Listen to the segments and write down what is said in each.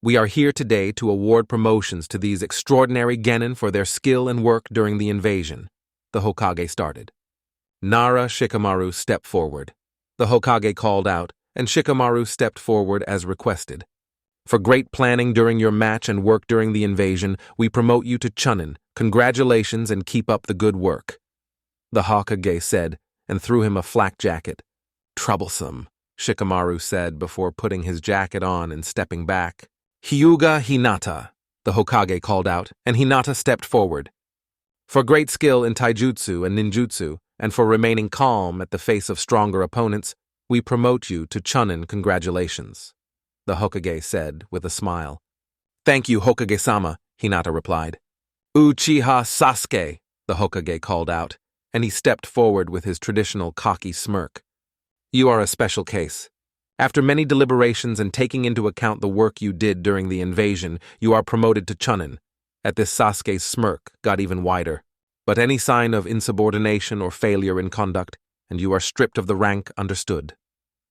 We are here today to award promotions to these extraordinary genin for their skill and work during the invasion. The Hokage started. Nara Shikamaru stepped forward. The Hokage called out, and Shikamaru stepped forward as requested. For great planning during your match and work during the invasion, we promote you to Chunin. Congratulations and keep up the good work. The Hokage said, and threw him a flak jacket. Troublesome, Shikamaru said before putting his jacket on and stepping back. Hyuga Hinata, the Hokage called out, and Hinata stepped forward. For great skill in taijutsu and ninjutsu, and for remaining calm at the face of stronger opponents, we promote you to Chunin. Congratulations, the Hokage said with a smile. Thank you, Hokage-sama, Hinata replied. Uchiha Sasuke, the Hokage called out, and he stepped forward with his traditional cocky smirk. You are a special case. After many deliberations and taking into account the work you did during the invasion, you are promoted to Chunin. At this, Sasuke's smirk got even wider. But any sign of insubordination or failure in conduct, and you are stripped of the rank, understood,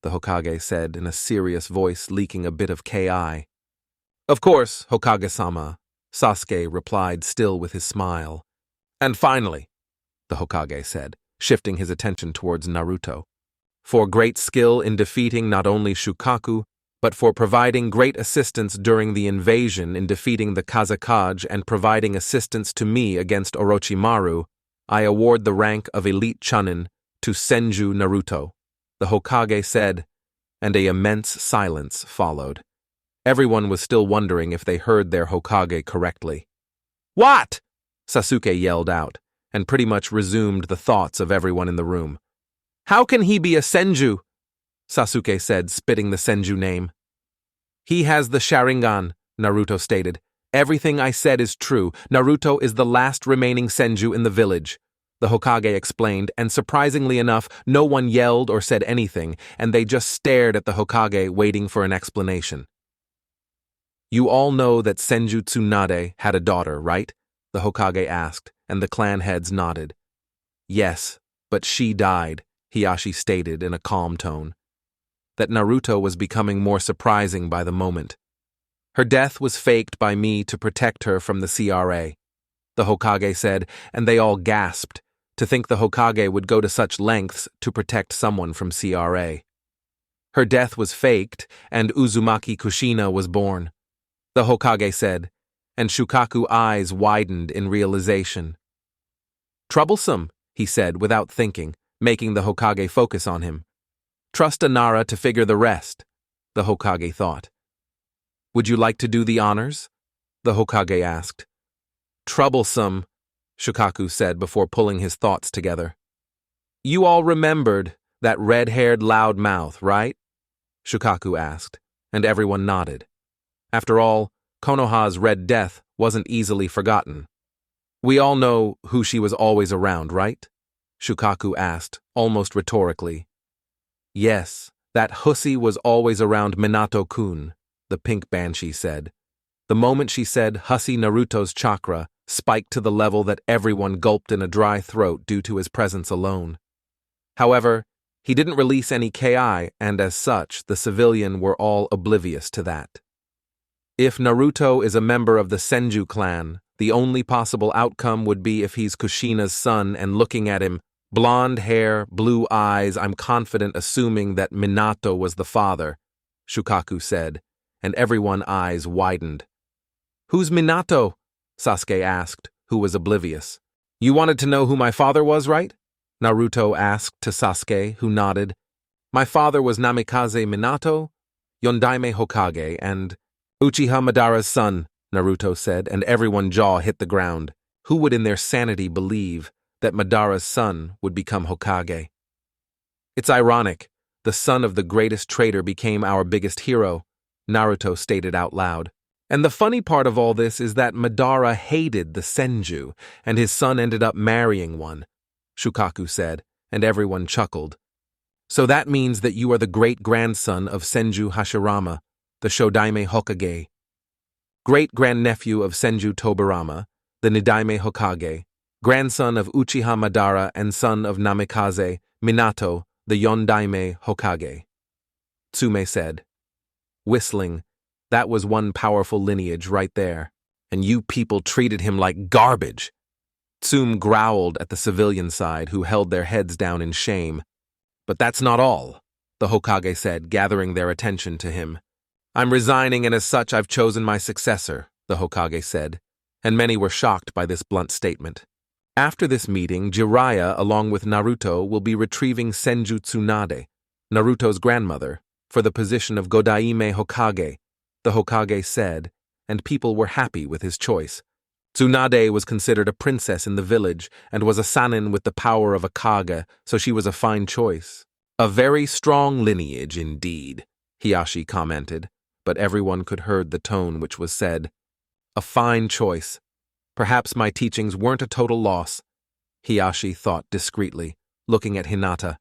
the Hokage said in a serious voice leaking a bit of ki. Of course, Hokage-sama, Sasuke replied still with his smile. And finally, the Hokage said, shifting his attention towards Naruto, for great skill in defeating not only Shukaku, but for providing great assistance during the invasion in defeating the Kazekage and providing assistance to me against Orochimaru, I award the rank of Elite Chunin to Senju Naruto, the Hokage said, and an immense silence followed. Everyone was still wondering if they heard their Hokage correctly. What? Sasuke yelled out, and pretty much resumed the thoughts of everyone in the room. How can he be a Senju? Sasuke said, spitting the Senju name. He has the Sharingan, Naruto stated. Everything I said is true. Naruto is the last remaining Senju in the village, the Hokage explained, and surprisingly enough, no one yelled or said anything, and they just stared at the Hokage waiting for an explanation. You all know that Senju Tsunade had a daughter, right? The Hokage asked, and the clan heads nodded. Yes, but she died, Hiashi stated in a calm tone. That Naruto was becoming more surprising by the moment. Her death was faked by me to protect her from the CRA, the Hokage said, and they all gasped, to think the Hokage would go to such lengths to protect someone from CRA. Her death was faked, and Uzumaki Kushina was born, the Hokage said, and Shukaku's eyes widened in realization. Troublesome, he said without thinking, making the Hokage focus on him. Trust Nara to figure the rest, the Hokage thought. Would you like to do the honors? The Hokage asked. Troublesome, Shukaku said before pulling his thoughts together. You all remembered that red-haired loudmouth, right? Shukaku asked, and everyone nodded. After all, Konoha's Red Death wasn't easily forgotten. We all know who she was always around, right? Shukaku asked, almost rhetorically. Yes, that hussy was always around Minato-kun, the pink banshee said. The moment she said hussy, Naruto's chakra spiked to the level that everyone gulped in a dry throat due to his presence alone. However, he didn't release any ki, and as such, the civilian were all oblivious to that. If Naruto is a member of the Senju clan, the only possible outcome would be if he's Kushina's son and looking at him, blonde hair, blue eyes, I'm confident assuming that Minato was the father, Shukaku said, and everyone's eyes widened. Who's Minato? Sasuke asked, who was oblivious. You wanted to know who my father was, right? Naruto asked to Sasuke, who nodded. My father was Namikaze Minato, Yondaime Hokage, and Uchiha Madara's son, Naruto said, and everyone's jaw hit the ground. Who would in their sanity believe that Madara's son would become Hokage? It's ironic. The son of the greatest traitor became our biggest hero, Naruto stated out loud. And the funny part of all this is that Madara hated the Senju, and his son ended up marrying one, Shukaku said, and everyone chuckled. So that means that you are the great-grandson of Senju Hashirama, the Shodaime Hokage, great-grandnephew of Senju Tobirama, the Nidaime Hokage, grandson of Uchiha Madara and son of Namikaze, Minato, the Yondaime Hokage, Tsume said. Whistling, That was one powerful lineage right there. And you people treated him like garbage. Tsum growled at the civilian side, who held their heads down in shame. But that's not all, the Hokage said, gathering their attention to him. I'm resigning, and as such I've chosen my successor, the Hokage said, and many were shocked by this blunt statement. After this meeting, Jiraiya, along with Naruto, will be retrieving Senju Tsunade, Naruto's grandmother, for the position of Godaime Hokage, the Hokage said, and people were happy with his choice. Tsunade was considered a princess in the village and was a sanin with the power of a Kage, so she was a fine choice. A very strong lineage indeed, Hiashi commented, but everyone could heard the tone which was said. A fine choice. Perhaps my teachings weren't a total loss, Hiashi thought discreetly, looking at Hinata.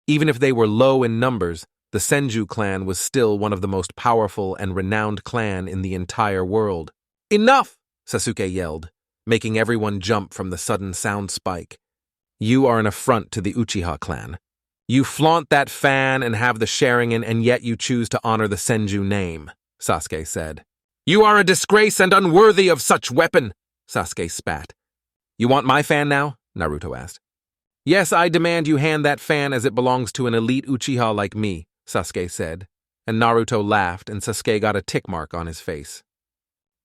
Even if they were low in numbers, the Senju clan was still one of the most powerful and renowned clan in the entire world. Enough! Sasuke yelled, making everyone jump from the sudden sound spike. You are an affront to the Uchiha clan. You flaunt that fan and have the Sharingan, and yet you choose to honor the Senju name, Sasuke said. You are a disgrace and unworthy of such weapon, Sasuke spat. You want my fan now? Naruto asked. Yes, I demand you hand that fan as it belongs to an elite Uchiha like me, Sasuke said, and Naruto laughed and Sasuke got a tick mark on his face.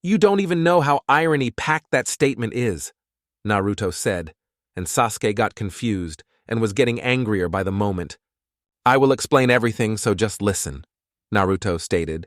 You don't even know how irony-packed that statement is, Naruto said, and Sasuke got confused and was getting angrier by the moment. I will explain everything, so just listen, Naruto stated.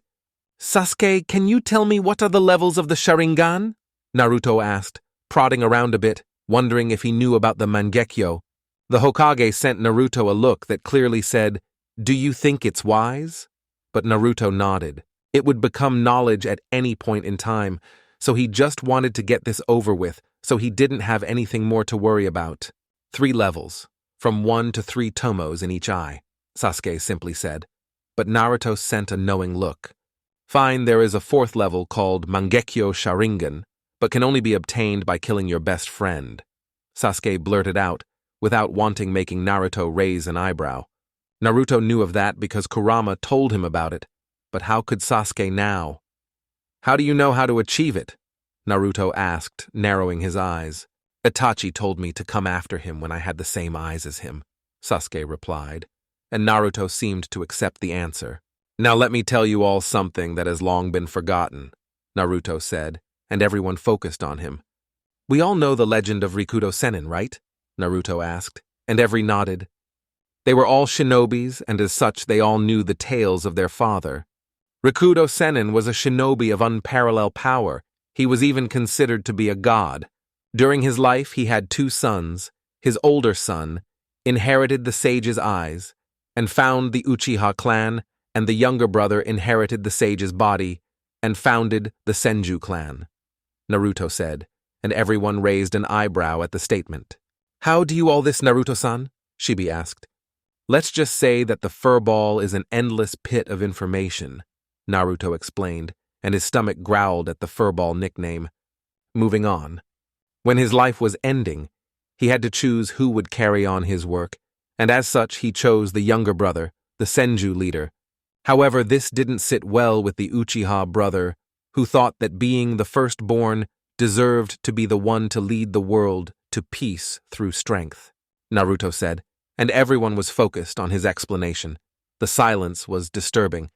Sasuke, can you tell me what are the levels of the Sharingan? Naruto asked, prodding around a bit, wondering if he knew about the Mangekyo. The Hokage sent Naruto a look that clearly said, Do you think it's wise? But Naruto nodded. It would become knowledge at any point in time, so he just wanted to get this over with, so he didn't have anything more to worry about. 3 levels, from 1 to 3 tomos in each eye, Sasuke simply said. But Naruto sent a knowing look. Fine, there is a 4th level called Mangekyo Sharingan, but can only be obtained by killing your best friend, Sasuke blurted out, without wanting making Naruto raise an eyebrow. Naruto knew of that because Kurama told him about it, but how could Sasuke now? How do you know how to achieve it? Naruto asked, narrowing his eyes. Itachi told me to come after him when I had the same eyes as him, Sasuke replied, and Naruto seemed to accept the answer. Now let me tell you all something that has long been forgotten, Naruto said, and everyone focused on him. We all know the legend of Rikudo Sennin, right? Naruto asked, and every nodded. They were all shinobis, and as such they all knew the tales of their father. Rikudo Sennin was a shinobi of unparalleled power. He was even considered to be a god. During his life he had 2 sons. His older son inherited the sage's eyes and found the Uchiha clan, and the younger brother inherited the sage's body and founded the Senju clan, Naruto said, and everyone raised an eyebrow at the statement. How do you all this, Naruto-san? Shibi asked. Let's just say that the furball is an endless pit of information, Naruto explained, and his stomach growled at the furball nickname. Moving on. When his life was ending, he had to choose who would carry on his work, and as such he chose the younger brother, the Senju leader. However, this didn't sit well with the Uchiha brother, who thought that being the firstborn deserved to be the one to lead the world to peace through strength, Naruto said, and everyone was focused on his explanation. The silence was disturbing.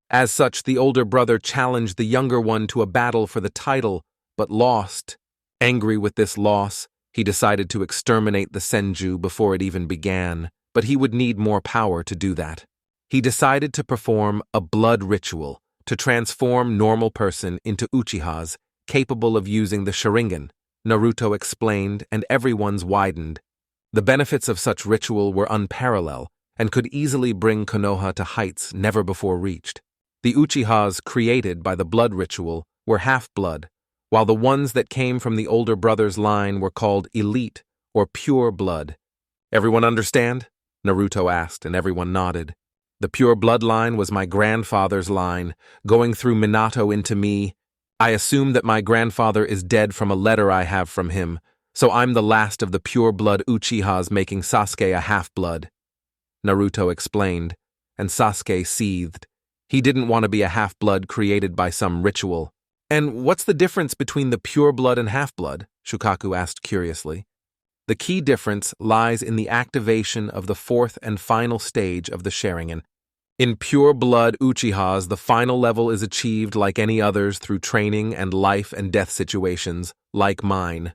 As such, the older brother challenged the younger one to a battle for the title, but lost. Angry with this loss, he decided to exterminate the Senju before it even began, but he would need more power to do that. He decided to perform a blood ritual to transform normal person into Uchihas capable of using the Sharingan, Naruto explained, and everyone's widened. The benefits of such ritual were unparalleled and could easily bring Konoha to heights never before reached. The Uchihas created by the blood ritual were half-blood, while the ones that came from the older brother's line were called elite or pure blood. Everyone understand? Naruto asked, and everyone nodded. The pure bloodline was my grandfather's line, going through Minato into me. I assume that my grandfather is dead from a letter I have from him, so I'm the last of the pure-blood Uchihas making Sasuke a half-blood, Naruto explained, and Sasuke seethed. He didn't want to be a half-blood created by some ritual. And what's the difference between the pure blood and half-blood? Shukaku asked curiously. The key difference lies in the activation of the fourth and final stage of the Sharingan. In pure blood Uchihas, the final level is achieved like any others through training and life and death situations, like mine,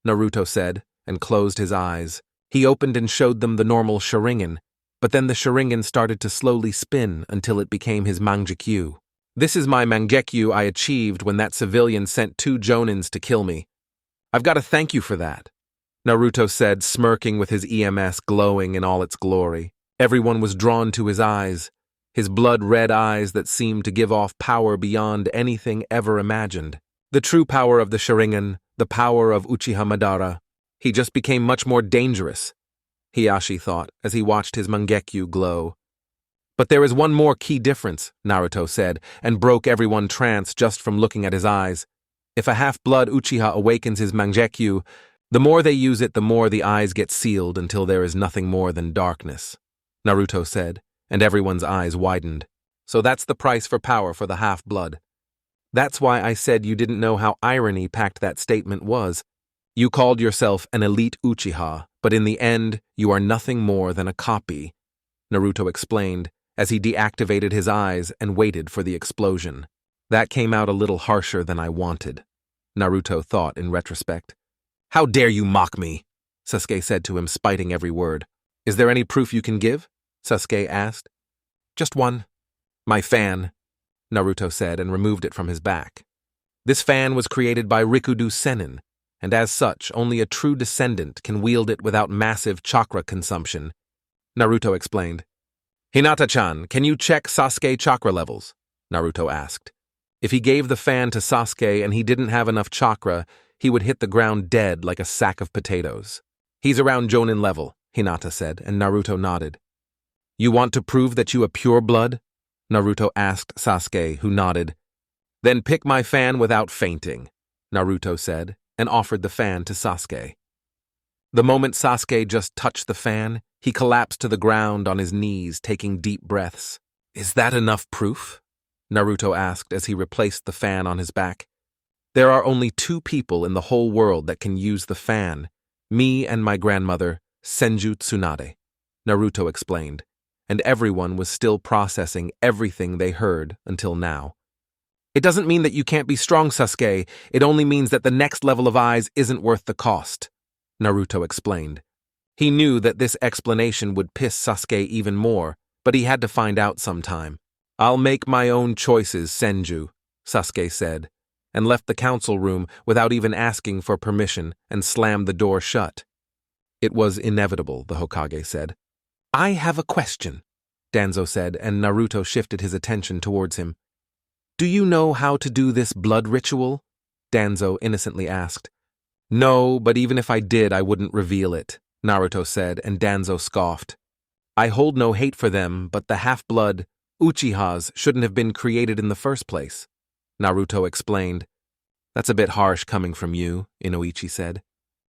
Naruto said, and closed his eyes. He opened and showed them the normal Sharingan, but then the Sharingan started to slowly spin until it became his Mangekyu. This is my Mangekyu I achieved when that civilian sent 2 Jonins to kill me. I've got to thank you for that, Naruto said, smirking with his EMS glowing in all its glory. Everyone was drawn to his eyes, his blood-red eyes that seemed to give off power beyond anything ever imagined. The true power of the Sharingan, the power of Uchiha Madara. He just became much more dangerous, Hiyashi thought as he watched his Mangekyu glow. But there is one more key difference, Naruto said, and broke everyone trance just from looking at his eyes. If a half-blood Uchiha awakens his Mangekyu, the more they use it, the more the eyes get sealed until there is nothing more than darkness, Naruto said, and everyone's eyes widened. So that's the price for power for the half-blood. That's why I said you didn't know how irony-packed that statement was. You called yourself an elite Uchiha, but in the end, you are nothing more than a copy, Naruto explained, as he deactivated his eyes and waited for the explosion. That came out a little harsher than I wanted, Naruto thought in retrospect. How dare you mock me? Sasuke said to him, spiting every word. Is there any proof you can give? Sasuke asked. Just one. My fan, Naruto said and removed it from his back. This fan was created by Rikudo Sennin, and as such, only a true descendant can wield it without massive chakra consumption, Naruto explained. Hinata-chan, can you check Sasuke chakra levels? Naruto asked. If he gave the fan to Sasuke and he didn't have enough chakra, he would hit the ground dead like a sack of potatoes. He's around Jonin level, Hinata said, and Naruto nodded. You want to prove that you are pure blood? Naruto asked Sasuke, who nodded. Then pick my fan without fainting, Naruto said, and offered the fan to Sasuke. The moment Sasuke just touched the fan, he collapsed to the ground on his knees, taking deep breaths. Is that enough proof? Naruto asked as he replaced the fan on his back. There are only 2 people in the whole world that can use the fan, me and my grandmother, Senju Tsunade, Naruto explained, and everyone was still processing everything they heard until now. It doesn't mean that you can't be strong, Sasuke. It only means that the next level of eyes isn't worth the cost, Naruto explained. He knew that this explanation would piss Sasuke even more, but he had to find out sometime. I'll make my own choices, Senju, Sasuke said, and left the council room without even asking for permission and slammed the door shut. It was inevitable, the Hokage said. I have a question, Danzo said, and Naruto shifted his attention towards him. Do you know how to do this blood ritual? Danzo innocently asked. No, but even if I did, I wouldn't reveal it, Naruto said, and Danzo scoffed. I hold no hate for them, but the half-blood Uchihas shouldn't have been created in the first place, Naruto explained. That's a bit harsh coming from you, Inoichi said.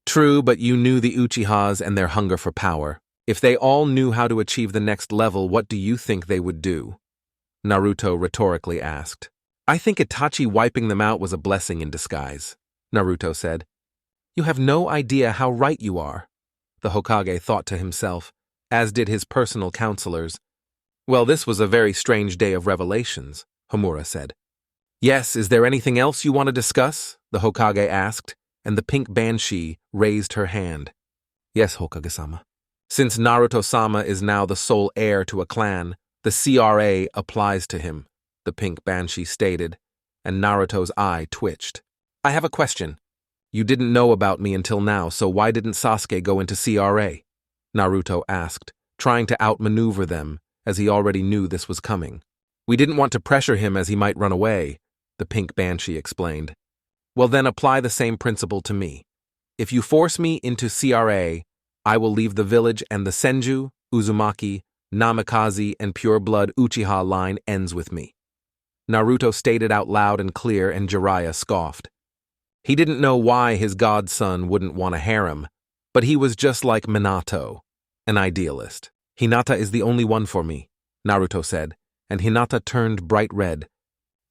True, but you knew the Uchihas and their hunger for power. If they all knew how to achieve the next level, what do you think they would do? Naruto rhetorically asked. I think Itachi wiping them out was a blessing in disguise, Naruto said. You have no idea how right you are, the Hokage thought to himself, as did his personal counselors. Well, this was a very strange day of revelations, Homura said. Yes, is there anything else you want to discuss? The Hokage asked, and the pink banshee raised her hand. Yes, Hokage-sama. Since Naruto-sama is now the sole heir to a clan, the CRA applies to him, the pink banshee stated, and Naruto's eye twitched. I have a question. You didn't know about me until now, so why didn't Sasuke go into CRA? Naruto asked, trying to outmaneuver them, as he already knew this was coming. We didn't want to pressure him as he might run away, the pink banshee explained. Well then apply the same principle to me. If you force me into CRA, I will leave the village and the Senju, Uzumaki, Namikaze, and pure blood Uchiha line ends with me. Naruto stated out loud and clear, and Jiraiya scoffed. He didn't know why his godson wouldn't want a harem, but he was just like Minato, an idealist. Hinata is the only one for me, Naruto said, and Hinata turned bright red.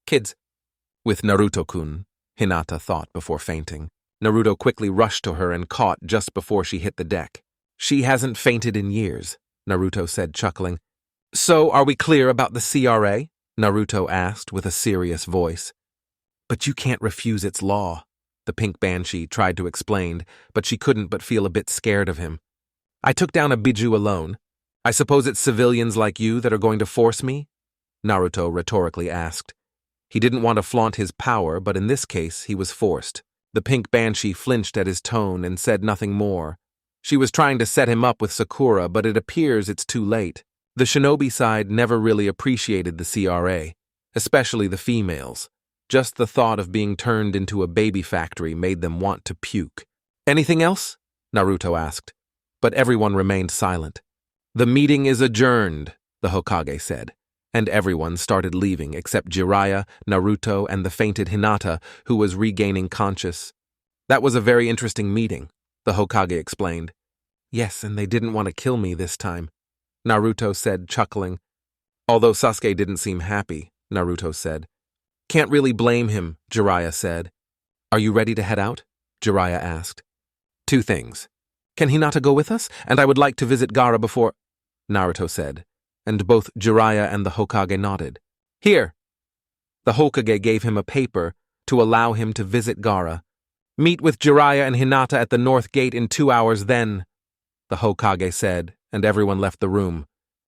Kids, with Naruto-kun, Hinata thought before fainting. Naruto quickly rushed to her and caught just before she hit the deck. She hasn't fainted in years, Naruto said, chuckling. So, are we clear about the CRA? Naruto asked with a serious voice. But you can't refuse its law, the pink banshee tried to explain, but she couldn't but feel a bit scared of him. I took down a Biju alone. I suppose it's civilians like you that are going to force me? Naruto rhetorically asked. He didn't want to flaunt his power, but in this case he was forced. The pink banshee flinched at his tone and said nothing more. She was trying to set him up with Sakura, but it appears it's too late. The shinobi side never really appreciated the CRA, especially the females. Just the thought of being turned into a baby factory made them want to puke. Anything else? Naruto asked, but everyone remained silent. The meeting is adjourned, the Hokage said, and everyone started leaving except Jiraiya, Naruto, and the fainted Hinata, who was regaining conscious. That was a very interesting meeting, the Hokage explained. Yes, and they didn't want to kill me this time, Naruto said, chuckling. Although Sasuke didn't seem happy, Naruto said. Can't really blame him, Jiraiya said. Are you ready to head out? Jiraiya asked. 2 things. Can Hinata go with us? And I would like to visit Gaara before, Naruto said, and both Jiraiya and the Hokage nodded. Here! The Hokage gave him a paper to allow him to visit Gaara. Meet with Jiraiya and Hinata at the North Gate in 2 hours then, the Hokage said, and everyone left the room.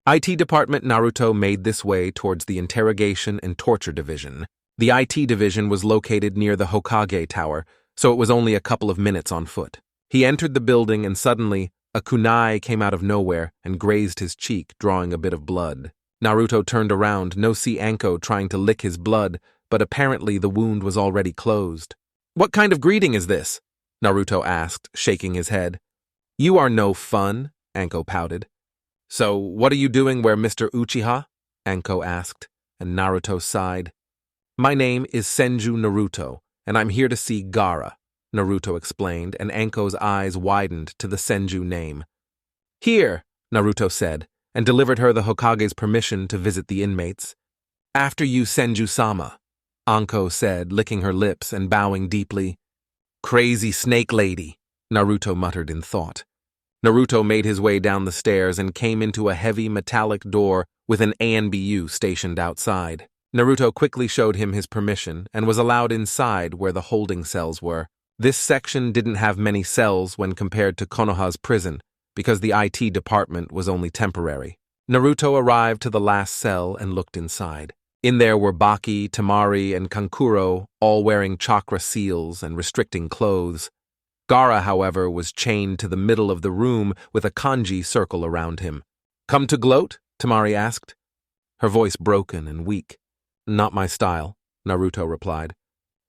IT Department Naruto made this way towards the Interrogation and Torture Division. The IT division was located near the Hokage Tower, so it was only a couple of minutes on foot. He entered the building and suddenly, a kunai came out of nowhere and grazed his cheek, drawing a bit of blood. Naruto turned around, no see Anko trying to lick his blood, but apparently the wound was already closed. What kind of greeting is this? Naruto asked, shaking his head. You are no fun, Anko pouted. So, what are you doing where Mr. Uchiha? Anko asked, and Naruto sighed. My name is Senju Naruto, and I'm here to see Gaara, Naruto explained, and Anko's eyes widened to the Senju name. Here, Naruto said, and delivered her the Hokage's permission to visit the inmates. After you, Senju-sama, Anko said, licking her lips and bowing deeply. Crazy snake lady, Naruto muttered in thought. Naruto made his way down the stairs and came into a heavy metallic door with an ANBU stationed outside. Naruto quickly showed him his permission and was allowed inside where the holding cells were. This section didn't have many cells when compared to Konoha's prison, because the IT department was only temporary. Naruto arrived to the last cell and looked inside. In there were Baki, Temari, and Kankuro, all wearing chakra seals and restricting clothes. Gaara, however, was chained to the middle of the room with a kanji circle around him. Come to gloat? Temari asked, her voice broken and weak. Not my style, Naruto replied.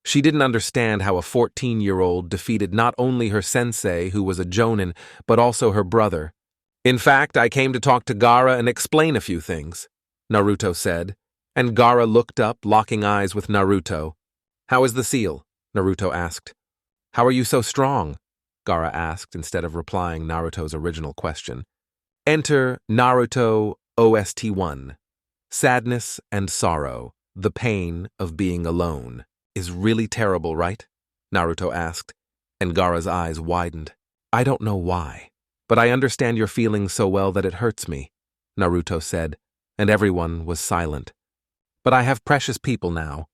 She didn't understand how a 14-year-old defeated not only her sensei, who was a jonin, but also her brother. In fact, I came to talk to Gaara and explain a few things, Naruto said, and Gaara looked up, locking eyes with Naruto. How is the seal? Naruto asked. How are you so strong? Gaara asked instead of replying Naruto's original question. Enter Naruto OST1. Sadness and sorrow, the pain of being alone, is really terrible, right? Naruto asked, and Gaara's eyes widened. I don't know why, but I understand your feelings so well that it hurts me, Naruto said, and everyone was silent. But I have precious people now,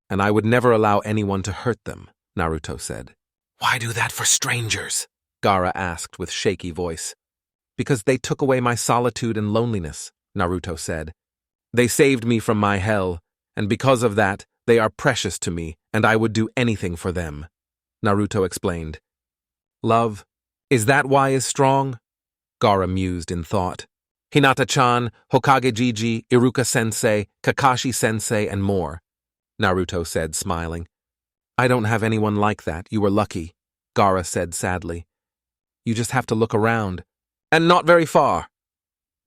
and I would never allow anyone to hurt them, Naruto said. Why do that for strangers? Gaara asked with shaky voice. Because they took away my solitude and loneliness, Naruto said. They saved me from my hell, and because of that, they are precious to me, and I would do anything for them, Naruto explained. Love, is that why is strong? Gaara mused in thought. Hinata-chan, Hokage-jiji, Iruka-sensei, Kakashi-sensei, and more, Naruto said, smiling. I don't have anyone like that, you were lucky, Gaara said sadly. You just have to look around. And not very far,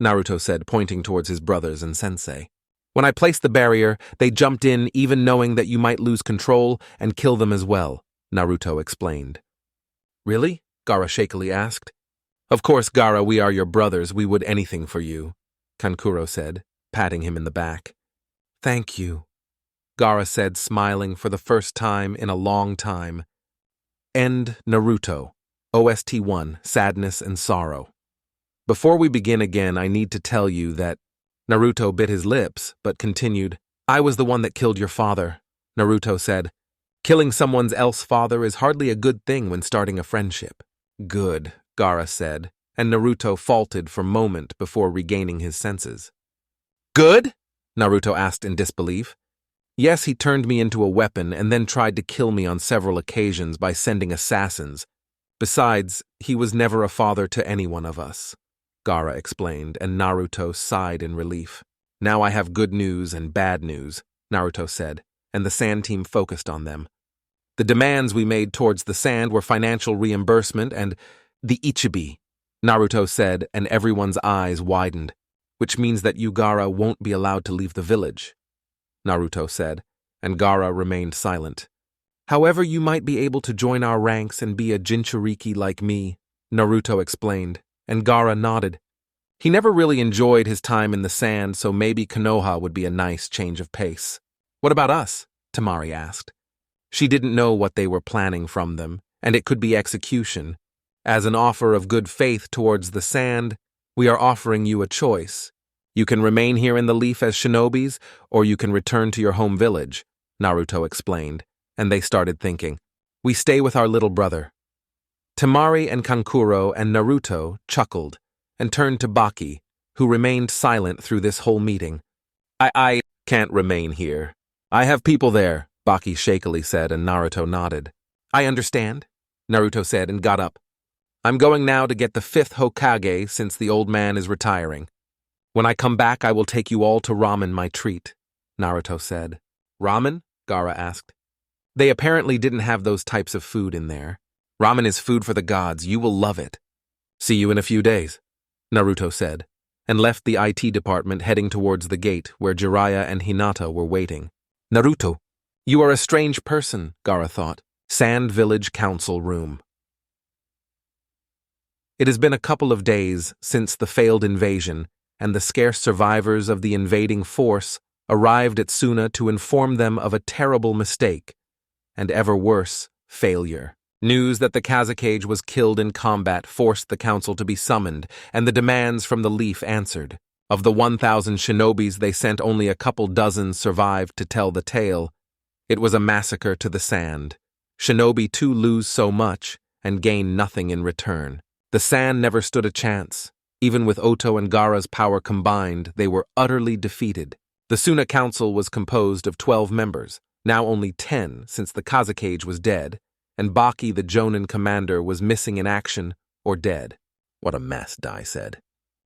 Naruto said, pointing towards his brothers and sensei. When I placed the barrier, they jumped in even knowing that you might lose control and kill them as well, Naruto explained. Really? Gaara shakily asked. Of course, Gaara, we are your brothers, we would anything for you, Kankuro said, patting him in the back. Thank you, Gaara said, smiling for the first time in a long time. End Naruto. OST 1, Sadness and Sorrow. Before we begin again, I need to tell you that Naruto bit his lips, but continued. I was the one that killed your father, Naruto said. Killing someone else's father is hardly a good thing when starting a friendship. Good, Gaara said, and Naruto faltered for a moment before regaining his senses. Good? Naruto asked in disbelief. Yes, he turned me into a weapon and then tried to kill me on several occasions by sending assassins. Besides, he was never a father to any one of us, Gaara explained, and Naruto sighed in relief. Now I have good news and bad news, Naruto said, and the sand team focused on them. The demands we made towards the sand were financial reimbursement and the Ichibi, Naruto said, and everyone's eyes widened, which means that you, Gaara, won't be allowed to leave the village, Naruto said, and Gaara remained silent. However, you might be able to join our ranks and be a Jinchuriki like me, Naruto explained, and Gaara nodded. He never really enjoyed his time in the sand, so maybe Konoha would be a nice change of pace. What about us? Temari asked. She didn't know what they were planning from them, and it could be execution. As an offer of good faith towards the sand, we are offering you a choice. You can remain here in the leaf as shinobis, or you can return to your home village, Naruto explained, and they started thinking. We stay with our little brother. Temari and Kankuro and Naruto chuckled and turned to Baki, who remained silent through this whole meeting. I can't remain here. I have people there, Baki shakily said, and Naruto nodded. I understand, Naruto said and got up. I'm going now to get the 5th Hokage since the old man is retiring. When I come back, I will take you all to ramen, my treat, Naruto said. Ramen? Gaara asked. They apparently didn't have those types of food in there. Ramen is food for the gods. You will love it. See you in a few days, Naruto said, and left the IT department heading towards the gate where Jiraiya and Hinata were waiting. Naruto, you are a strange person, Gaara thought. Sand Village Council Room. It has been a couple of days since the failed invasion, and the scarce survivors of the invading force arrived at Suna to inform them of a terrible mistake, and ever worse, failure. News that the Kazekage was killed in combat forced the council to be summoned, and the demands from the Leaf answered. Of the 1,000 shinobis they sent, only a couple dozen survived to tell the tale. It was a massacre to the sand. Shinobi too lose so much and gain nothing in return. The sand never stood a chance. Even with Oto and Gaara's power combined, they were utterly defeated. The Suna Council was composed of 12 members, now only 10 since the Kazekage was dead, and Baki, the Jonin commander, was missing in action or dead. What a mess, Dai said.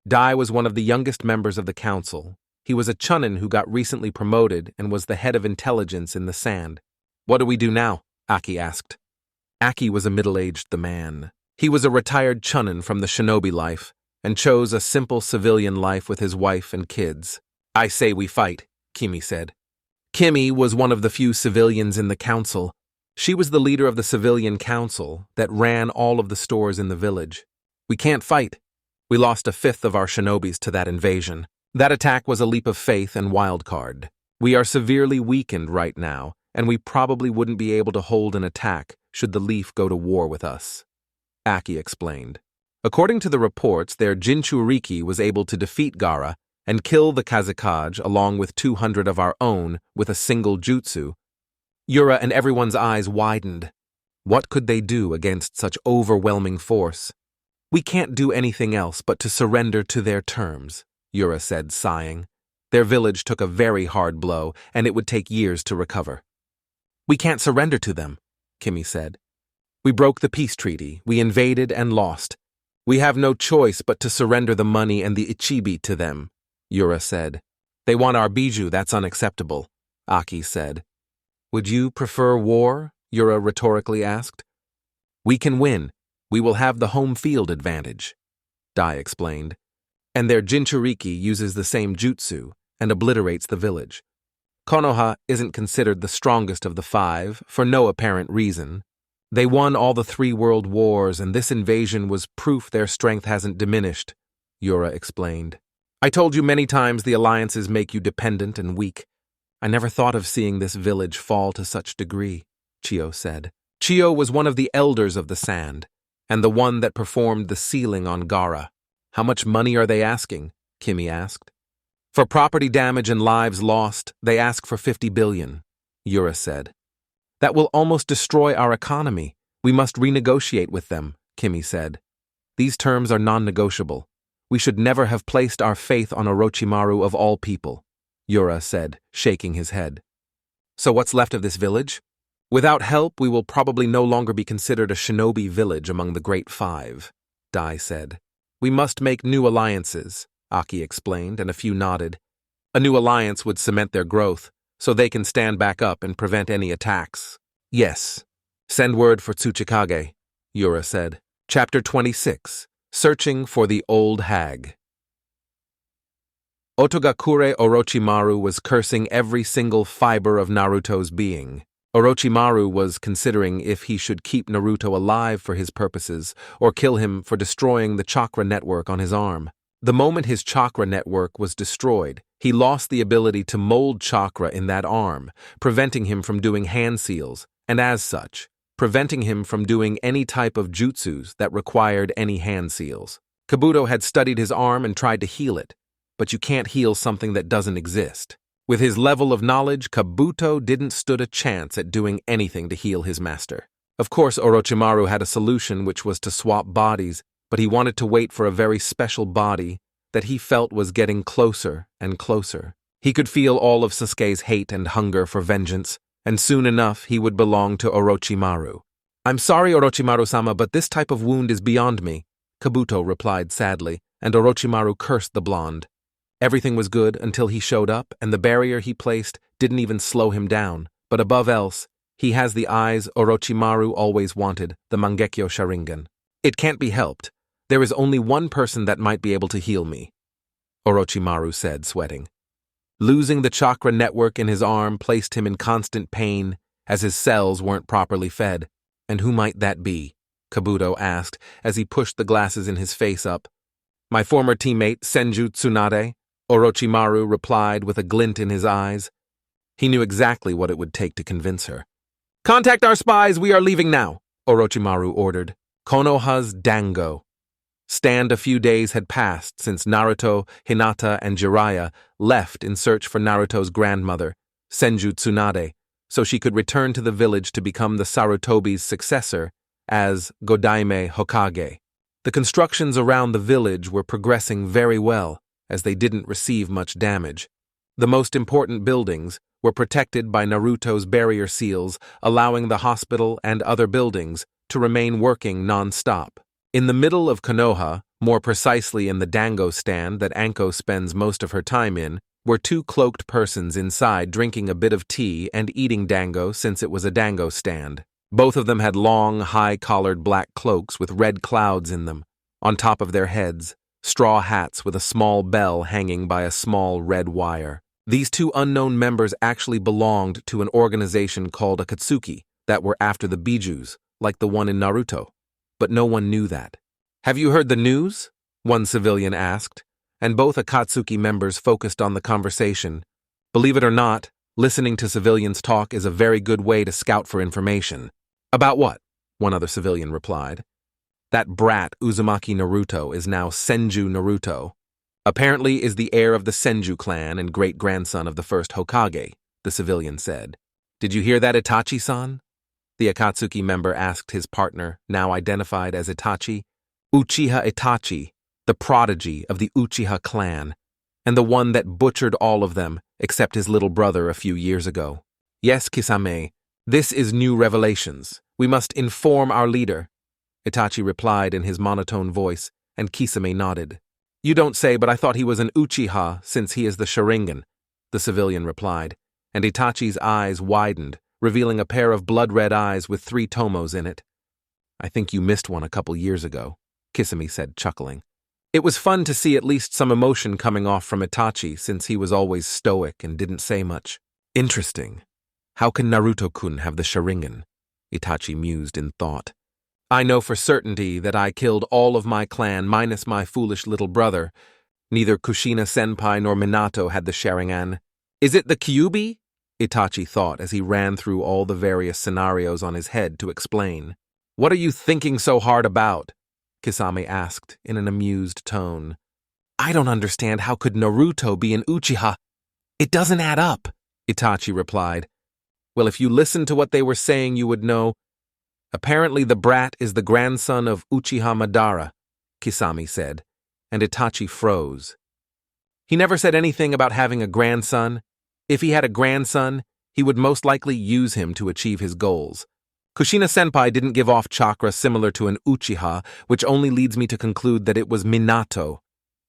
Dai was one of the youngest members of the council. He was a Chunin who got recently promoted and was the head of intelligence in the sand. What do we do now? Aki asked. Aki was a middle-aged man. He was a retired Chunin from the shinobi life and chose a simple civilian life with his wife and kids. I say we fight, Kimi said. Kimi was one of the few civilians in the council. She was the leader of the civilian council that ran all of the stores in the village. We can't fight. We lost 1/5 of our shinobis to that invasion. That attack was a leap of faith and wild card. We are severely weakened right now, and we probably wouldn't be able to hold an attack should the Leaf go to war with us, Aki explained. According to the reports, their Jinchuriki was able to defeat Gaara and kill the Kazekage along with 200 of our own with a single jutsu. Yura and everyone's eyes widened. What could they do against such overwhelming force? We can't do anything else but to surrender to their terms, Yura said, sighing. Their village took a very hard blow, and it would take years to recover. We can't surrender to them, Kimi said. We broke the peace treaty, we invaded and lost. We have no choice but to surrender the money and the Ichibi to them, Yura said. They want our bijou, that's unacceptable, Aki said. Would you prefer war? Yura rhetorically asked. We can win. We will have the home field advantage, Dai explained. And their Jinchuriki uses the same jutsu and obliterates the village. Konoha isn't considered the strongest of the 5 for no apparent reason. They won all the 3 world wars, and this invasion was proof their strength hasn't diminished, Yura explained. I told you many times the alliances make you dependent and weak. I never thought of seeing this village fall to such degree, Chio said. Chio was one of the elders of the sand, and the one that performed the sealing on Gaara. How much money are they asking? Kimi asked. For property damage and lives lost, they ask for 50 billion, Yura said. That will almost destroy our economy. We must renegotiate with them, Kimi said. These terms are non-negotiable. We should never have placed our faith on Orochimaru of all people, Yura said, shaking his head. So what's left of this village? Without help, we will probably no longer be considered a shinobi village among the Great Five, Dai said. We must make new alliances, Aki explained, and a few nodded. A new alliance would cement their growth, so they can stand back up and prevent any attacks. Yes. Send word for Tsuchikage, Yura said. Chapter 26. Searching for the Old Hag. Otogakure Orochimaru was cursing every single fiber of Naruto's being. Orochimaru was considering if he should keep Naruto alive for his purposes or kill him for destroying the chakra network on his arm. The moment his chakra network was destroyed, he lost the ability to mold chakra in that arm, preventing him from doing hand seals, and as such, preventing him from doing any type of jutsus that required any hand seals. Kabuto had studied his arm and tried to heal it, but you can't heal something that doesn't exist. With his level of knowledge, Kabuto didn't stand a chance at doing anything to heal his master. Of course, Orochimaru had a solution, which was to swap bodies, but he wanted to wait for a very special body that he felt was getting closer and closer. He could feel all of Sasuke's hate and hunger for vengeance, and soon enough he would belong to Orochimaru. I'm sorry, Orochimaru-sama, but this type of wound is beyond me, Kabuto replied sadly, and Orochimaru cursed the blonde. Everything was good until he showed up, and the barrier he placed didn't even slow him down. But above else, he has the eyes Orochimaru always wanted, the Mangekyo Sharingan. It can't be helped. There is only one person that might be able to heal me, Orochimaru said, sweating. Losing the chakra network in his arm placed him in constant pain, as his cells weren't properly fed. And who might that be? Kabuto asked, as he pushed the glasses in his face up. My former teammate, Senju Tsunade, Orochimaru replied with a glint in his eyes. He knew exactly what it would take to convince her. Contact our spies, we are leaving now, Orochimaru ordered. Konoha's Dango. A few days had passed since Naruto, Hinata, and Jiraiya left in search for Naruto's grandmother, Senju Tsunade, so she could return to the village to become the Sarutobi's successor as Godaime Hokage. The constructions around the village were progressing very well, as they didn't receive much damage. The most important buildings were protected by Naruto's barrier seals, allowing the hospital and other buildings to remain working non-stop. In the middle of Konoha, more precisely in the dango stand that Anko spends most of her time in, were two cloaked persons inside drinking a bit of tea and eating dango since it was a dango stand. Both of them had long, high-collared black cloaks with red clouds in them. On top of their heads, straw hats with a small bell hanging by a small red wire. These two unknown members actually belonged to an organization called Akatsuki that were after the Bijus, like the one in Naruto. But no one knew that. Have you heard the news? One civilian asked, and both Akatsuki members focused on the conversation. Believe it or not, listening to civilians talk is a very good way to scout for information. About what? One other civilian replied. That brat Uzumaki Naruto is now Senju Naruto. Apparently is the heir of the Senju clan and great-grandson of the first Hokage, the civilian said. Did you hear that, Itachi-san? The Akatsuki member asked his partner, now identified as Itachi. Uchiha Itachi, the prodigy of the Uchiha clan, and the one that butchered all of them except his little brother a few years ago. Yes, Kisame, this is new revelations. We must inform our leader. Itachi replied in his monotone voice, and Kisame nodded. You don't say, but I thought he was an Uchiha since he is the Sharingan, the civilian replied, and Itachi's eyes widened, revealing a pair of blood-red eyes with 3 tomos in it. I think you missed one a couple years ago, Kisame said, chuckling. It was fun to see at least some emotion coming off from Itachi since he was always stoic and didn't say much. Interesting. How can Naruto-kun have the Sharingan? Itachi mused in thought. I know for certainty that I killed all of my clan minus my foolish little brother. Neither Kushina-senpai nor Minato had the Sharingan. Is it the Kyuubi? Itachi thought as he ran through all the various scenarios on his head to explain. What are you thinking so hard about? Kisame asked in an amused tone. I don't understand how could Naruto be an Uchiha. It doesn't add up, Itachi replied. Well, if you listened to what they were saying, you would know. Apparently the brat is the grandson of Uchiha Madara, Kisame said, and Itachi froze. He never said anything about having a grandson. If he had a grandson, he would most likely use him to achieve his goals. Kushina-senpai didn't give off chakra similar to an Uchiha, which only leads me to conclude that it was Minato,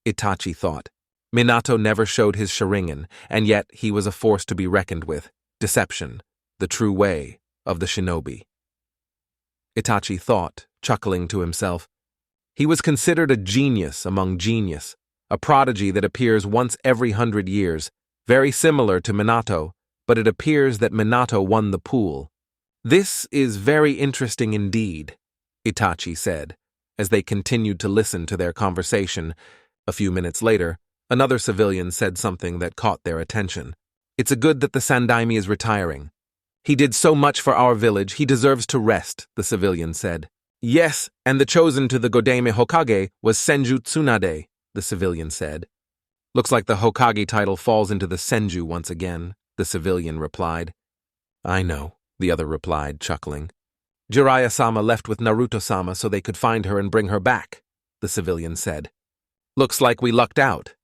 Itachi thought. Minato never showed his Sharingan, and yet he was a force to be reckoned with. Deception, the true way of the shinobi. Itachi thought, chuckling to himself. He was considered a genius among genius, a prodigy that appears once every 100 years, very similar to Minato, but it appears that Minato won the pool. This is very interesting indeed, Itachi said, as they continued to listen to their conversation. A few minutes later, another civilian said something that caught their attention. It's a good that the Sandaime is retiring. He did so much for our village, he deserves to rest, the civilian said. Yes, and the chosen to the Godame Hokage was Senju Tsunade, the civilian said. Looks like the Hokage title falls into the Senju once again, the civilian replied. I know, the other replied, chuckling. Jiraiya-sama left with Naruto-sama so they could find her and bring her back, the civilian said. Looks like we lucked out.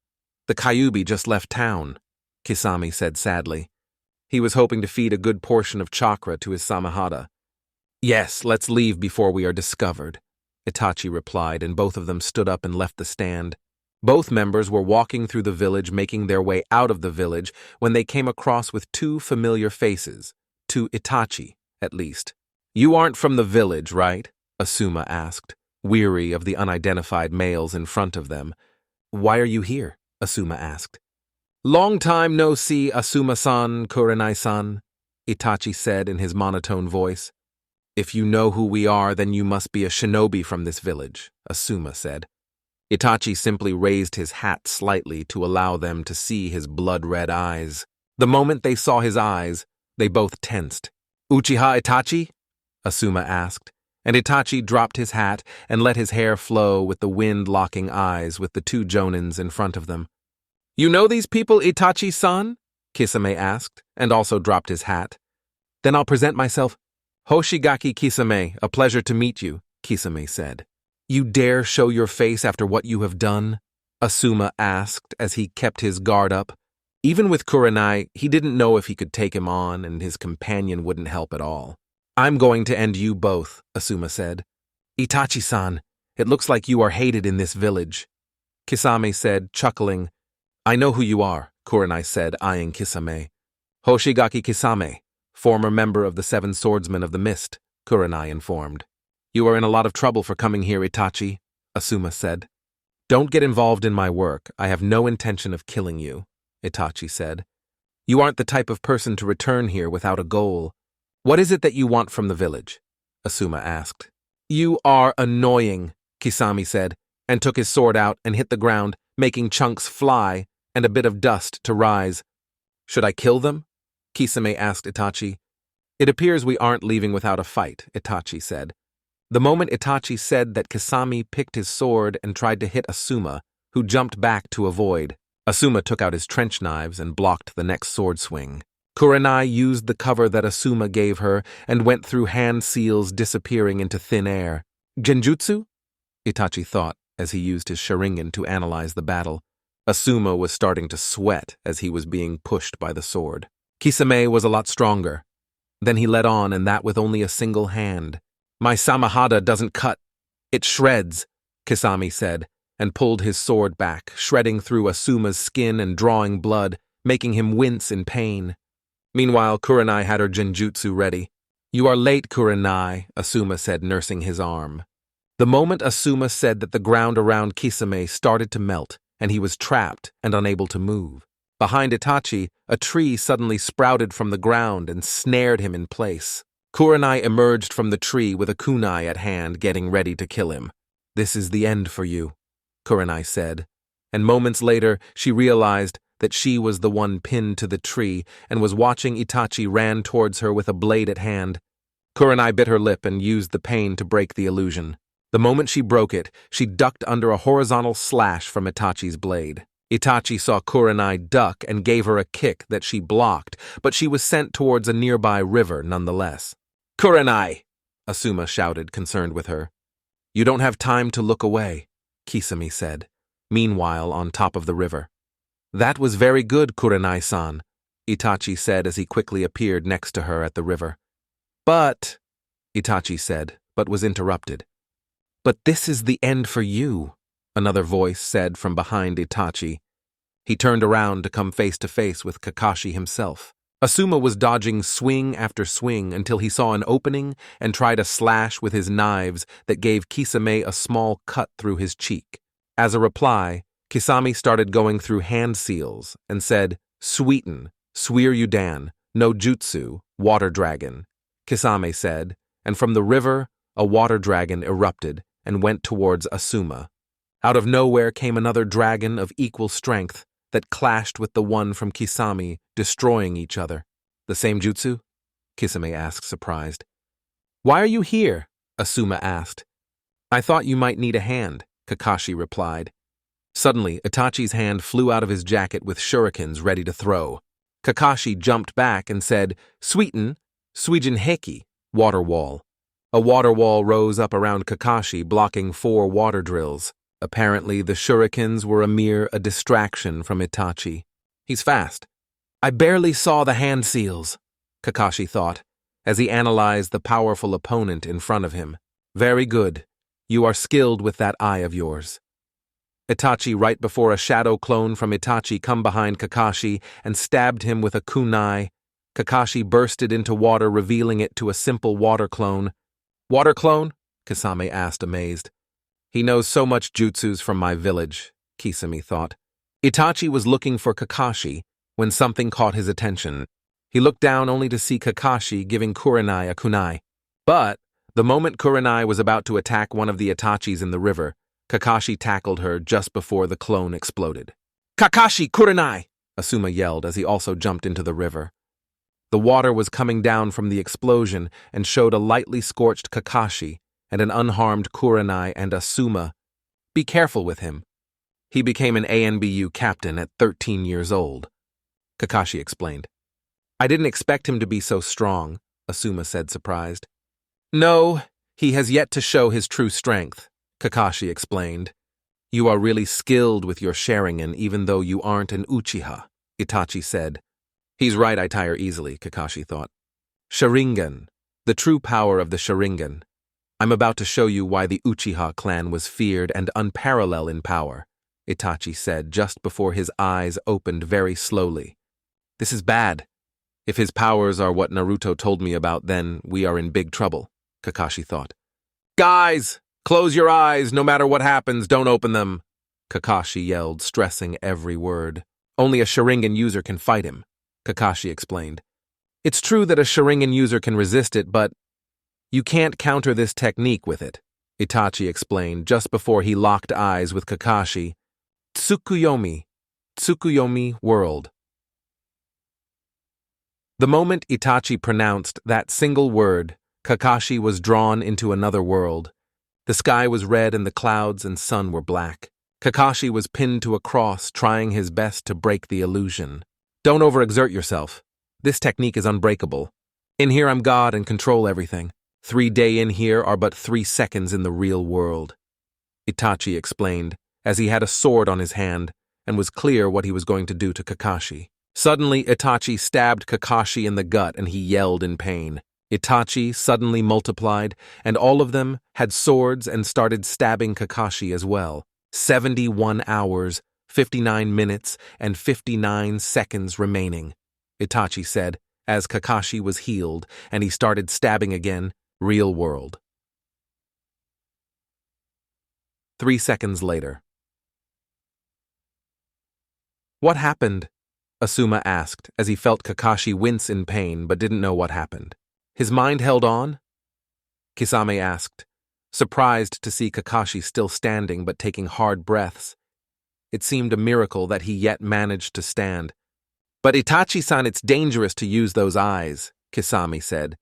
The Kyuubi just left town, Kisame said sadly. He was hoping to feed a good portion of chakra to his Samahada. Yes, let's leave before we are discovered, Itachi replied, and both of them stood up and left the stand. Both members were walking through the village, making their way out of the village, when they came across with two familiar faces, to Itachi, at least. You aren't from the village, right? Asuma asked, weary of the unidentified males in front of them. Why are you here? Asuma asked. Long time no see, Asuma-san, Kurenai-san, Itachi said in his monotone voice. If you know who we are, then you must be a shinobi from this village, Asuma said. Itachi simply raised his hat slightly to allow them to see his blood-red eyes. The moment they saw his eyes, they both tensed. Uchiha Itachi? Asuma asked, and Itachi dropped his hat and let his hair flow with the wind-locking eyes with the two jonins in front of them. You know these people, Itachi-san? Kisame asked, and also dropped his hat. Then I'll present myself. Hoshigaki Kisame, a pleasure to meet you, Kisame said. You dare show your face after what you have done? Asuma asked as he kept his guard up. Even with Kurenai, he didn't know if he could take him on, and his companion wouldn't help at all. I'm going to end you both, Asuma said. Itachi-san, it looks like you are hated in this village. Kisame said, chuckling. I know who you are, Kurenai said, eyeing Kisame. Hoshigaki Kisame, former member of the Seven Swordsmen of the Mist, Kurenai informed. You are in a lot of trouble for coming here, Itachi, Asuma said. Don't get involved in my work. I have no intention of killing you, Itachi said. You aren't the type of person to return here without a goal. What is it that you want from the village? Asuma asked. You are annoying, Kisame said, and took his sword out and hit the ground, making chunks fly and a bit of dust to rise. Should I kill them? Kisame asked Itachi. It appears we aren't leaving without a fight, Itachi said. The moment Itachi said that, Kisame picked his sword and tried to hit Asuma, who jumped back to avoid. Asuma took out his trench knives and blocked the next sword swing. Kurenai used the cover that Asuma gave her and went through hand seals, disappearing into thin air. Genjutsu? Itachi thought as he used his Sharingan to analyze the battle. Asuma was starting to sweat as he was being pushed by the sword. Kisame was a lot stronger. Then he led on, and that with only a single hand. My Samahada doesn't cut. It shreds, Kisame said, and pulled his sword back, shredding through Asuma's skin and drawing blood, making him wince in pain. Meanwhile, Kurenai had her genjutsu ready. You are late, Kurenai, Asuma said, nursing his arm. The moment Asuma said that, the ground around Kisame started to melt, and he was trapped and unable to move. Behind Itachi, a tree suddenly sprouted from the ground and snared him in place. Kurenai emerged from the tree with a kunai at hand, getting ready to kill him. This is the end for you, Kurenai said, and moments later she realized that she was the one pinned to the tree and was watching Itachi ran towards her with a blade at hand. Kurenai bit her lip and used the pain to break the illusion. The moment she broke it, she ducked under a horizontal slash from Itachi's blade. Itachi saw Kurenai duck and gave her a kick that she blocked, but she was sent towards a nearby river nonetheless. "Kurenai!" Asuma shouted, concerned with her. "You don't have time to look away," Kisame said, meanwhile on top of the river. "That was very good, Kurenai-san," Itachi said as he quickly appeared next to her at the river. "But," Itachi said, but was interrupted. "But this is the end for you," another voice said from behind Itachi. He turned around to come face to face with Kakashi himself. Asuma was dodging swing after swing until he saw an opening and tried a slash with his knives that gave Kisame a small cut through his cheek. As a reply, Kisame started going through hand seals and said, "Sweeten, Suiryudan, no jutsu, water dragon," Kisame said, and from the river, a water dragon erupted and went towards Asuma. Out of nowhere came another dragon of equal strength that clashed with the one from Kisame, destroying each other. "The same jutsu?" Kisame asked, surprised. "Why are you here?" Asuma asked. "I thought you might need a hand," Kakashi replied. Suddenly, Itachi's hand flew out of his jacket with shurikens ready to throw. Kakashi jumped back and said, "Sweeten, Suijin Heki, water wall." A water wall rose up around Kakashi, blocking 4 water drills. Apparently, the shurikens were a distraction from Itachi. "He's fast." "I barely saw the hand seals," Kakashi thought, as he analyzed the powerful opponent in front of him. "Very good. You are skilled with that eye of yours." Itachi, right before a shadow clone from Itachi come behind Kakashi and stabbed him with a kunai, Kakashi bursted into water, revealing it to a simple water clone. "Water clone?" Kisame asked, amazed. "He knows so much jutsus from my village," Kisame thought. Itachi was looking for Kakashi when something caught his attention. He looked down only to see Kakashi giving Kurenai a kunai. But the moment Kurenai was about to attack one of the Itachis in the river, Kakashi tackled her just before the clone exploded. "Kakashi, Kurenai!" Asuma yelled as he also jumped into the river. The water was coming down from the explosion and showed a lightly scorched Kakashi and an unharmed Kurenai and Asuma. "Be careful with him. He became an ANBU captain at 13 years old," Kakashi explained. "I didn't expect him to be so strong," Asuma said, surprised. "No, he has yet to show his true strength," Kakashi explained. "You are really skilled with your Sharingan even though you aren't an Uchiha," Itachi said. "He's right, I tire easily," Kakashi thought. "Sharingan, the true power of the Sharingan. I'm about to show you why the Uchiha clan was feared and unparalleled in power," Itachi said just before his eyes opened very slowly. "This is bad. If his powers are what Naruto told me about, then we are in big trouble," Kakashi thought. "Guys, close your eyes. No matter what happens, don't open them," Kakashi yelled, stressing every word. "Only a Sharingan user can fight him," Kakashi explained. "It's true that a Sharingan user can resist it, but you can't counter this technique with it," Itachi explained just before he locked eyes with Kakashi. "Tsukuyomi, Tsukuyomi world." The moment Itachi pronounced that single word, Kakashi was drawn into another world. The sky was red and the clouds and sun were black. Kakashi was pinned to a cross, trying his best to break the illusion. "Don't overexert yourself. This technique is unbreakable. In here I'm God and control everything. 3 days in here are but 3 seconds in the real world," Itachi explained, as he had a sword on his hand and was clear what he was going to do to Kakashi. Suddenly, Itachi stabbed Kakashi in the gut and he yelled in pain. Itachi suddenly multiplied, and all of them had swords and started stabbing Kakashi as well. 71 hours, 59 minutes, and 59 seconds remaining, Itachi said, as Kakashi was healed and he started stabbing again. Real world. 3 seconds later. "What happened?" Asuma asked as he felt Kakashi wince in pain but didn't know what happened. "His mind held on?" Kisame asked, surprised to see Kakashi still standing but taking hard breaths. It seemed a miracle that he yet managed to stand. "But Itachi-san, it's dangerous to use those eyes," Kisame said.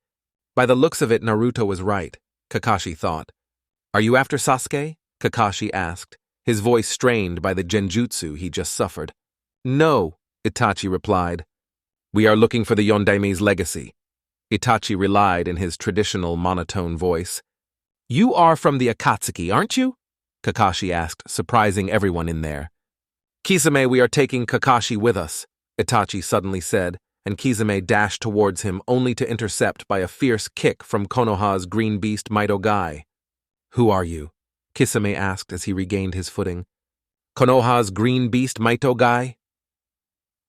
By the looks of it, Naruto was right, Kakashi thought. "Are you after Sasuke?" Kakashi asked, his voice strained by the genjutsu he just suffered. "No," Itachi replied. "We are looking for the Yondaime's legacy." Itachi relied in his traditional monotone voice. "You are from the Akatsuki, aren't you?" Kakashi asked, surprising everyone in there. "Kisame, we are taking Kakashi with us," Itachi suddenly said, and Kisame dashed towards him only to intercept by a fierce kick from Konoha's green beast Maito Guy. "Who are you?" Kisame asked as he regained his footing. "Konoha's green beast Maito Guy?"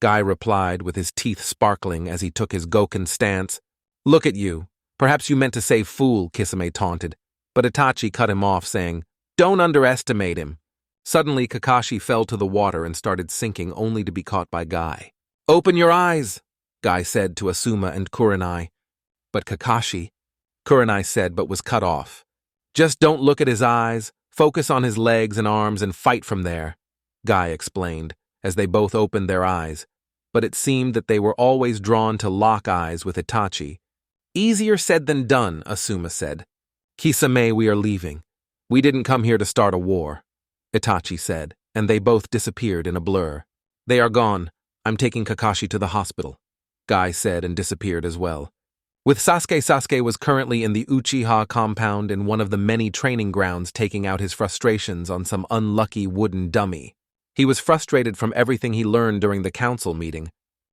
Guy replied with his teeth sparkling as he took his Goken stance. "Look at you. Perhaps you meant to say fool," Kisame taunted, but Itachi cut him off, saying, "Don't underestimate him." Suddenly, Kakashi fell to the water and started sinking only to be caught by Guy. "Open your eyes," Guy said to Asuma and Kurenai. "But Kakashi," Kurenai said but was cut off. "Just don't look at his eyes, focus on his legs and arms and fight from there," Guy explained, as they both opened their eyes, but it seemed that they were always drawn to lock eyes with Itachi. "Easier said than done," Asuma said. "Kisame, we are leaving. We didn't come here to start a war," Itachi said, and they both disappeared in a blur. "They are gone. I'm taking Kakashi to the hospital," Guy said and disappeared as well. With Sasuke was currently in the Uchiha compound in one of the many training grounds taking out his frustrations on some unlucky wooden dummy. He was frustrated from everything he learned during the council meeting.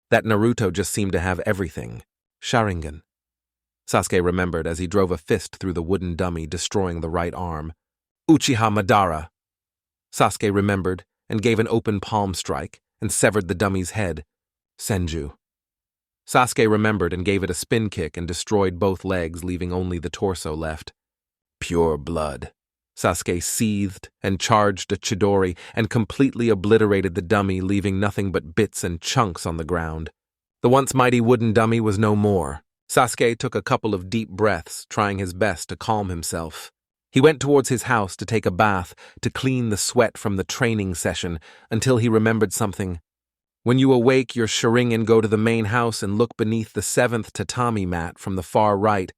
That Naruto just seemed to have everything. Sharingan. Sasuke remembered as he drove a fist through the wooden dummy, destroying the right arm. Uchiha Madara. Sasuke remembered and gave an open palm strike and severed the dummy's head. Senju. Sasuke remembered and gave it a spin kick and destroyed both legs, leaving only the torso left. Pure blood. Sasuke seethed and charged a Chidori and completely obliterated the dummy, leaving nothing but bits and chunks on the ground. The once mighty wooden dummy was no more. Sasuke took a couple of deep breaths, trying his best to calm himself. He went towards his house to take a bath, to clean the sweat from the training session, until he remembered something. When you awake your Sharingan, go to the main house and look beneath the 7th tatami mat from the far right.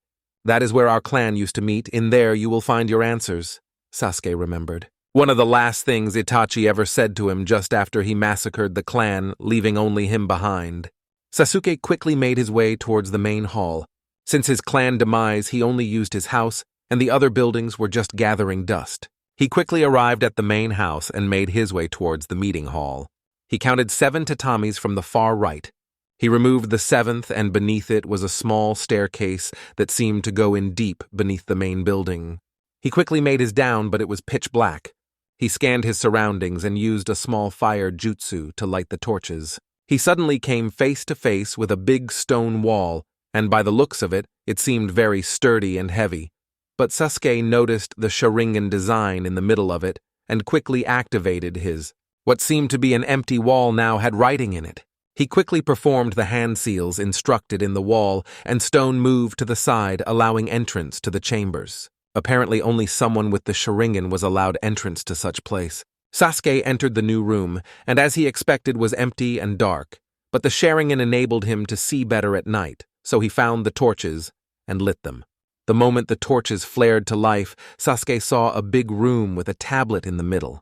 That is where our clan used to meet. In there you will find your answers, Sasuke remembered. One of the last things Itachi ever said to him just after he massacred the clan, leaving only him behind. Sasuke quickly made his way towards the main hall. Since his clan demise, he only used his house, and the other buildings were just gathering dust. He quickly arrived at the main house and made his way towards the meeting hall. He counted 7 tatamis from the far right. He removed the 7th, and beneath it was a small staircase that seemed to go in deep beneath the main building. He quickly made his down, but it was pitch black. He scanned his surroundings and used a small fire jutsu to light the torches. He suddenly came face to face with a big stone wall, and by the looks of it, it seemed very sturdy and heavy. But Sasuke noticed the Sharingan design in the middle of it and quickly activated his. What seemed to be an empty wall now had writing in it. He quickly performed the hand seals instructed in the wall, and stone moved to the side, allowing entrance to the chambers. Apparently only someone with the Sharingan was allowed entrance to such place. Sasuke entered the new room, and as he expected was empty and dark, but the Sharingan enabled him to see better at night, so he found the torches and lit them. The moment the torches flared to life, Sasuke saw a big room with a tablet in the middle.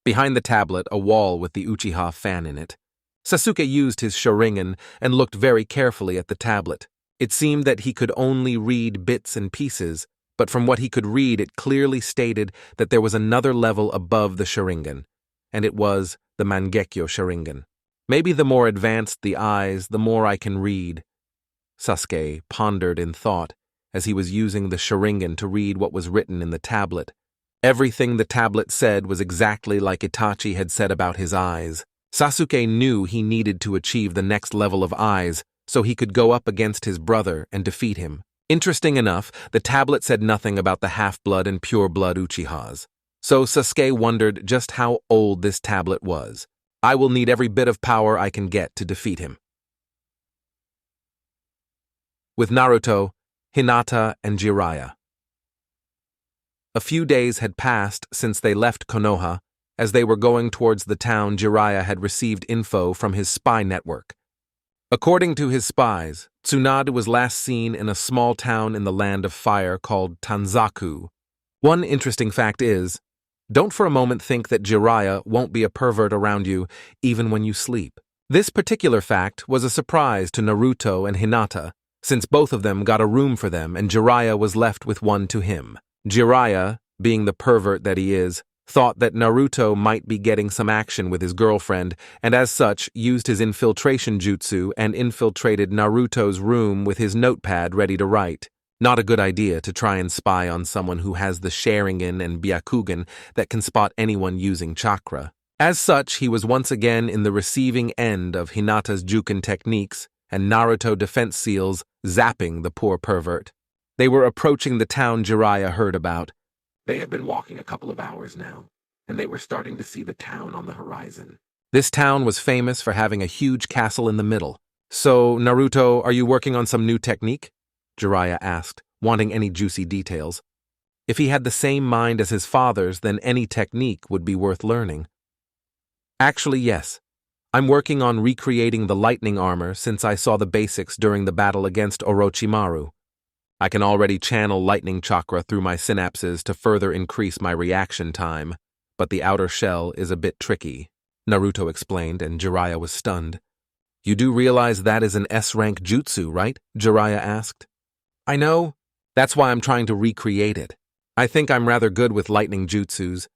Behind the tablet, a wall with the Uchiha fan in it. Sasuke used his Sharingan and looked very carefully at the tablet. It seemed that he could only read bits and pieces, but from what he could read it clearly stated that there was another level above the Sharingan, and it was the Mangekyo Sharingan. Maybe the more advanced the eyes, the more I can read. Sasuke pondered in thought as he was using the Sharingan to read what was written in the tablet. Everything the tablet said was exactly like Itachi had said about his eyes. Sasuke knew he needed to achieve the next level of eyes so he could go up against his brother and defeat him. Interesting enough, the tablet said nothing about the half-blood and pure-blood Uchihas. So Sasuke wondered just how old this tablet was. I will need every bit of power I can get to defeat him. With Naruto, Hinata, and Jiraiya. A few days had passed since they left Konoha, As they were going towards the town, Jiraiya had received info from his spy network. According to his spies, Tsunade was last seen in a small town in the Land of Fire called Tanzaku. One interesting fact is, don't for a moment think that Jiraiya won't be a pervert around you even when you sleep. This particular fact was a surprise to Naruto and Hinata, since both of them got a room for them and Jiraiya was left with one to him. Jiraiya, being the pervert that he is, thought that Naruto might be getting some action with his girlfriend, and as such used his infiltration jutsu and infiltrated Naruto's room with his notepad ready to write. Not a good idea to try and spy on someone who has the Sharingan and Byakugan that can spot anyone using chakra. As such, he was once again in the receiving end of Hinata's Juken techniques and Naruto defense seals zapping the poor pervert. They were approaching the town Jiraiya heard about. They had been walking a couple of hours now, and they were starting to see the town on the horizon. This town was famous for having a huge castle in the middle. So, Naruto, are you working on some new technique? Jiraiya asked, wanting any juicy details. If he had the same mind as his father's, then any technique would be worth learning. Actually, yes. I'm working on recreating the lightning armor since I saw the basics during the battle against Orochimaru. I can already channel lightning chakra through my synapses to further increase my reaction time, but the outer shell is a bit tricky, Naruto explained, and Jiraiya was stunned. You do realize that is an S-rank jutsu, right? Jiraiya asked. I know. That's why I'm trying to recreate it. I think I'm rather good with lightning jutsus.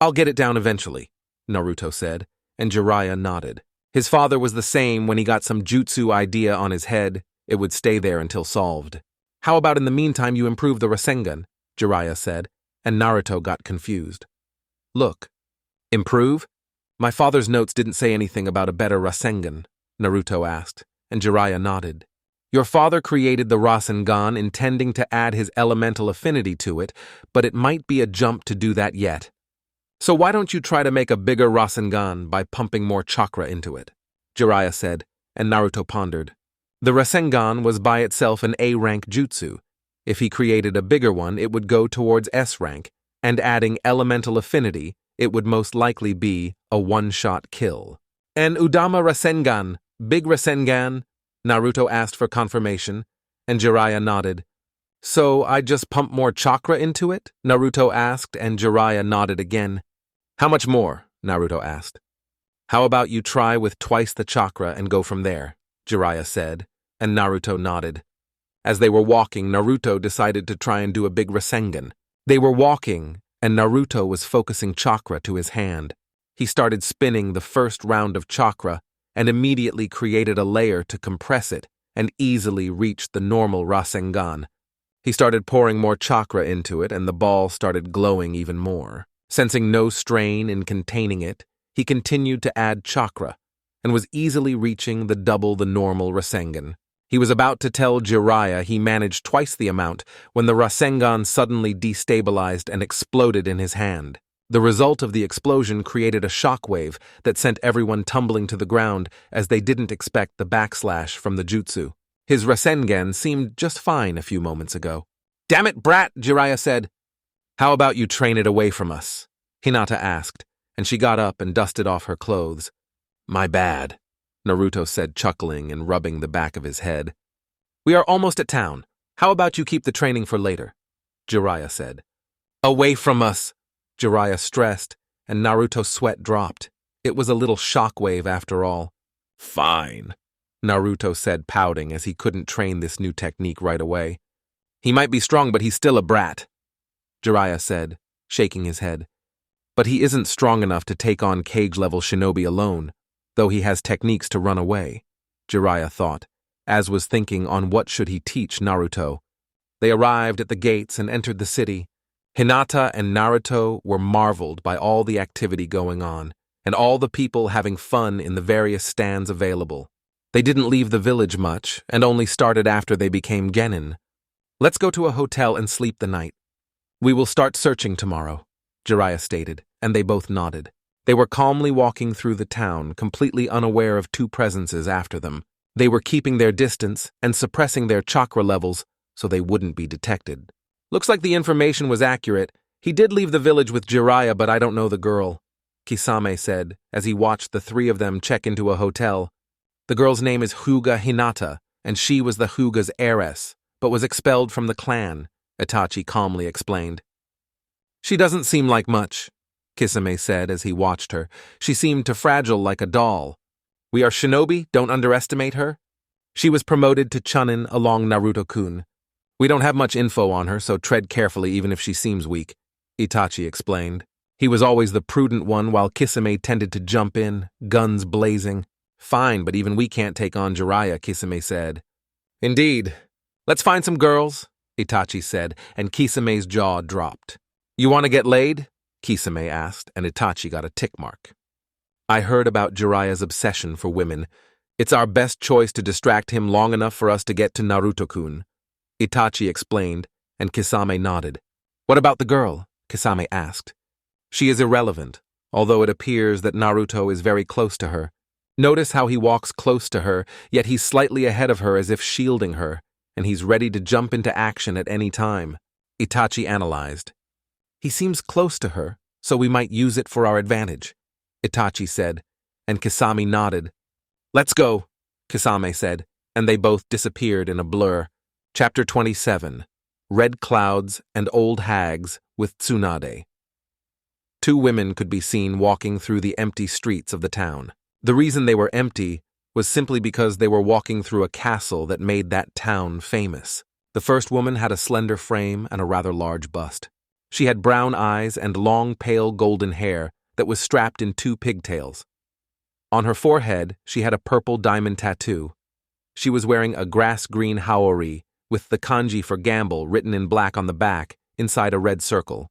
I'll get it down eventually, Naruto said, and Jiraiya nodded. His father was the same. When he got some jutsu idea on his head, it would stay there until solved. How about in the meantime you improve the Rasengan? Jiraiya said, and Naruto got confused. Look. Improve? My father's notes didn't say anything about a better Rasengan, Naruto asked, and Jiraiya nodded. Your father created the Rasengan intending to add his elemental affinity to it, but it might be a jump to do that yet. So why don't you try to make a bigger Rasengan by pumping more chakra into it? Jiraiya said, and Naruto pondered. The Rasengan was by itself an A-rank jutsu. If he created a bigger one, it would go towards S-rank, and adding elemental affinity, it would most likely be a one-shot kill. An Udama Rasengan, big Rasengan? Naruto asked for confirmation, and Jiraiya nodded. So I just pump more chakra into it? Naruto asked, and Jiraiya nodded again. How much more? Naruto asked. How about you try with twice the chakra and go from there? Jiraiya said, and Naruto nodded. As they were walking, Naruto decided to try and do a big Rasengan. They were walking, and Naruto was focusing chakra to his hand. He started spinning the first round of chakra and immediately created a layer to compress it and easily reached the normal Rasengan. He started pouring more chakra into it, and the ball started glowing even more. Sensing no strain in containing it, he continued to add chakra, and was easily reaching double the normal Rasengan. He was about to tell Jiraiya he managed twice the amount when the Rasengan suddenly destabilized and exploded in his hand. The result of the explosion created a shockwave that sent everyone tumbling to the ground as they didn't expect the backslash from the jutsu. His Rasengan seemed just fine a few moments ago. Damn it, brat, Jiraiya said. How about you train it away from us? Hinata asked, and she got up and dusted off her clothes. My bad, Naruto said, chuckling and rubbing the back of his head. We are almost at town. How about you keep the training for later? Jiraiya said. Away from us, Jiraiya stressed, and Naruto's sweat dropped. It was a little shockwave after all. Fine, Naruto said, pouting as he couldn't train this new technique right away. He might be strong, but he's still a brat, Jiraiya said, shaking his head. But he isn't strong enough to take on cage-level shinobi alone, though he has techniques to run away, Jiraiya thought, as was thinking on what should he teach Naruto. They arrived at the gates and entered the city. Hinata and Naruto were marveled by all the activity going on, and all the people having fun in the various stands available. They didn't leave the village much, and only started after they became genin. Let's go to a hotel and sleep the night. We will start searching tomorrow, Jiraiya stated, and they both nodded. They were calmly walking through the town, completely unaware of two presences after them. They were keeping their distance and suppressing their chakra levels so they wouldn't be detected. Looks like the information was accurate. He did leave the village with Jiraiya, but I don't know the girl. Kisame said as he watched the three of them check into a hotel. The girl's name is Hyuga Hinata, and she was the Hyuga's heiress, but was expelled from the clan, Itachi calmly explained. She doesn't seem like much, Kisame said as he watched her. She seemed too fragile like a doll. We are shinobi, don't underestimate her. She was promoted to Chunin along Naruto-kun. We don't have much info on her, so tread carefully even if she seems weak, Itachi explained. He was always the prudent one while Kisame tended to jump in, guns blazing. Fine, but even we can't take on Jiraiya, Kisame said. Indeed. Let's find some girls, Itachi said, and Kisame's jaw dropped. You want to get laid? Kisame asked, and Itachi got a tick mark. I heard about Jiraiya's obsession for women. It's our best choice to distract him long enough for us to get to Naruto-kun, Itachi explained, and Kisame nodded. What about the girl? Kisame asked. She is irrelevant, although it appears that Naruto is very close to her. Notice how he walks close to her, yet he's slightly ahead of her as if shielding her, and he's ready to jump into action at any time, Itachi analyzed. He seems close to her, so we might use it for our advantage, Itachi said, and Kisame nodded. Let's go, Kisame said, and they both disappeared in a blur. Chapter 27, Red Clouds and Old Hags with Tsunade. Two women could be seen walking through the empty streets of the town. The reason they were empty was simply because they were walking through a castle that made that town famous. The first woman had a slender frame and a rather large bust. She had brown eyes and long pale golden hair that was strapped in two pigtails. On her forehead, she had a purple diamond tattoo. She was wearing a grass-green haori with the kanji for gamble written in black on the back inside a red circle.